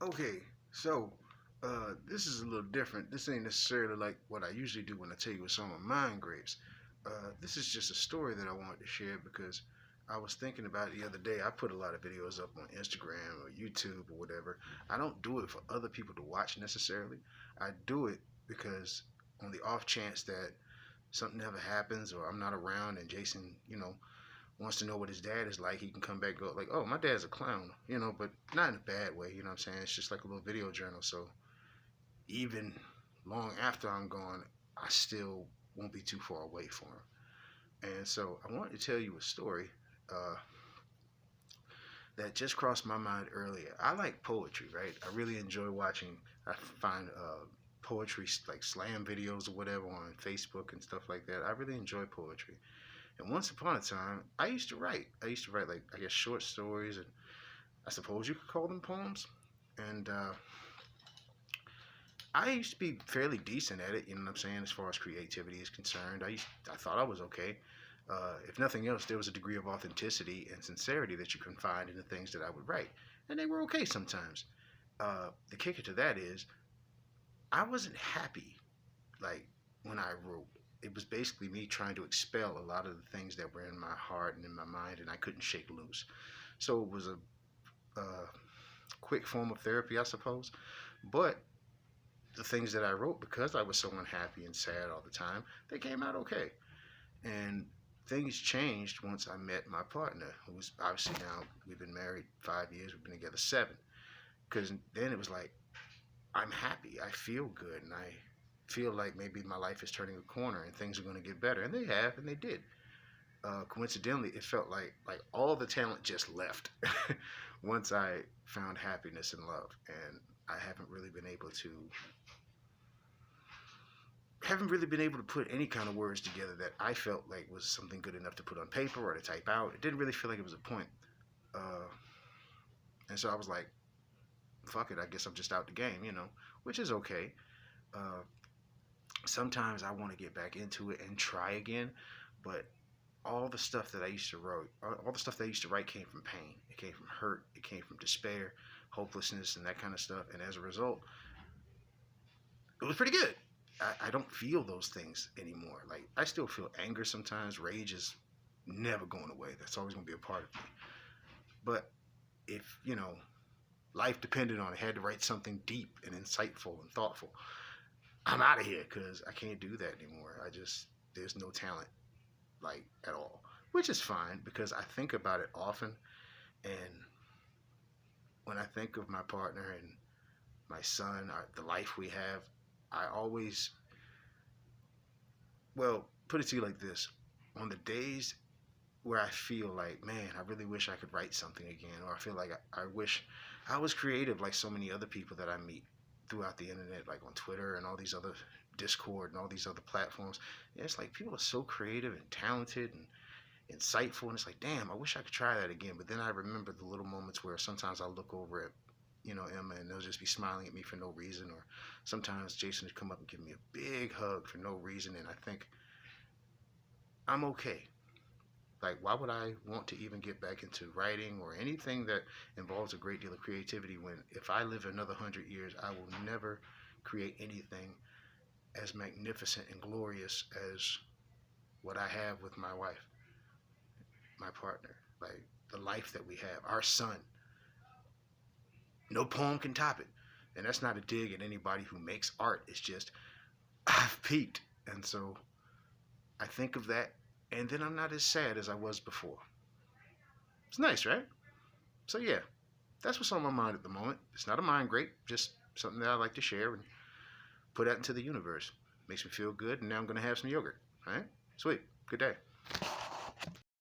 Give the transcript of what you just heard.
Okay, so this is a little different. This ain't necessarily like what I usually do when I tell you some of mine grapes. This is just a story that I wanted to share because I was thinking about it the other day. I put a lot of videos up on Instagram or YouTube or whatever. I don't do it for other people to watch necessarily. I do it because on the off chance that something ever happens or I'm not around and Jason, wants to know what his dad is like, he can come back and go like, oh, my dad's a clown, but not in a bad way, you know what I'm saying? It's just like a little video journal. So even long after I'm gone, I still won't be too far away from him. And so I wanted to tell you a story uh, that just crossed my mind earlier. I like poetry, right? I really enjoy watching. I find poetry like slam videos or whatever on Facebook and stuff like that. I really enjoy poetry. And once upon a time, I used to write. I used to write, like, I guess, short stories, and I suppose you could call them poems. And I used to be fairly decent at it, you know what I'm saying, as far as creativity is concerned. I thought I was okay. If nothing else, there was a degree of authenticity and sincerity that you can find in the things that I would write. And they were okay sometimes. The kicker to that is, I wasn't happy, like, when I wrote. It was basically me trying to expel a lot of the things that were in my heart and in my mind, and I couldn't shake loose. So it was a quick form of therapy, I suppose. But the things that I wrote, because I was so unhappy and sad all the time, they came out okay. And things changed once I met my partner, who's obviously now, we've been married 5 years, we've been together 7. Because then it was like, I'm happy, I feel good, and I feel like maybe my life is turning a corner and things are going to get better. And they have, and they did. Coincidentally, it felt like all the talent just left once I found happiness and love. And I haven't really been able to put any kind of words together that I felt like was something good enough to put on paper or to type out. It didn't really feel like it was a point. And so I was like, fuck it, I guess I'm just out the game, which is okay. Sometimes I want to get back into it and try again, but all the stuff that I used to write, all the stuff that I used to write came from pain. It came from hurt. It came from despair, hopelessness, and that kind of stuff. And as a result, it was pretty good. I don't feel those things anymore. Like, I still feel anger sometimes. Rage is never going away. That's always going to be a part of me. But if, life depended on it, I had to write something deep and insightful and thoughtful, I'm out of here because I can't do that anymore. There's no talent, like, at all, which is fine because I think about it often. And when I think of my partner and my son, the life we have, I always, well, put it to you like this. On the days where I feel like, man, I really wish I could write something again, or I feel like I wish I was creative like so many other people that I meet throughout the internet, like on Twitter and all these other, Discord and all these other platforms. Yeah, it's like people are so creative and talented and insightful, and it's like, damn, I wish I could try that again. But then I remember the little moments where sometimes I look over at, Emma, and they'll just be smiling at me for no reason, or sometimes Jason would come up and give me a big hug for no reason, and I think, I'm okay. Like, why would I want to even get back into writing or anything that involves a great deal of creativity when, if I live another 100 years, I will never create anything as magnificent and glorious as what I have with my wife, my partner, like the life that we have, our son. No poem can top it. And that's not a dig at anybody who makes art. It's just, I've peaked. And so I think of that, and then I'm not as sad as I was before. It's nice, right? So yeah, that's what's on my mind at the moment. It's not a mind grape, just something that I like to share and put out into the universe. Makes me feel good, and now I'm going to have some yogurt. All right? Sweet. Good day.